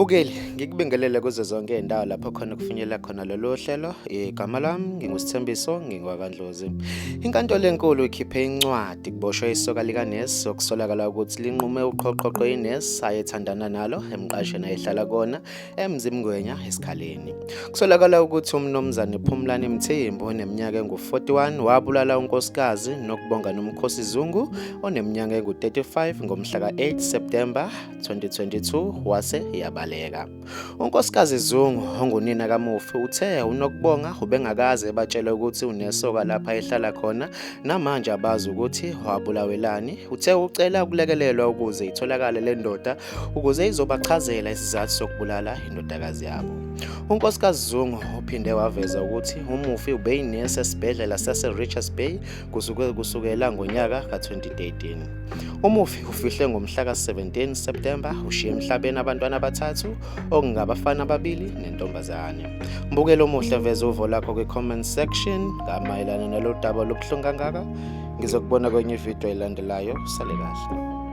Mbukeli, ngikubingelele kuzo zonke izindawo lapho khona kufinyelela khona lolu hlelo. Igama lami ngingusithembiso ngingwakandlozi. Inkantolo enkulu ikhiphe incwadi kuboshwe isoka likanesi okusolakala ukuthi linqume uqhoqhoqo inesi ayethandana nalo emqashweni ayehlala kona eMzimngwenya esikhaleni. Kusolakala ukuthi umnomzane Phumlani Mthembu oneminyaka engu-41 wabulala unkosikazi nokubonga nomkhosi Zungu oneminyaka engu-35 ngomhla ka-8 September 2022 wase yabaleka. Unkosikazi Zungu ongunina kamufi uthe unokubonga ubengakaze batshele ukuthi unesoka lapha ehlala khona namanje abazi ukuthi wabulawelani. Uthe ucela ukulekelelwa ukuze itholakale le ndoda ukuze izobachazela isizathu sokubulala indodakazi yabo. Unkosikazi Zungu uphinde waveza ukuthi umufi ubeyinesi esibhedlela sase-Richards Bay kusukela ngonyaka ka-2013. Umufi ufihle ngomhla ka-17 September ushiye emhlabeni abantwana abathathu okungabafana ababili nentombazane. Mbukelo omuhle veza uvo lakho kwi-comment section ngamayelana nalolu daba lobuhlungu kangaka. Ngizokubona kwenye ividiyo elandelayo. Sale kahle.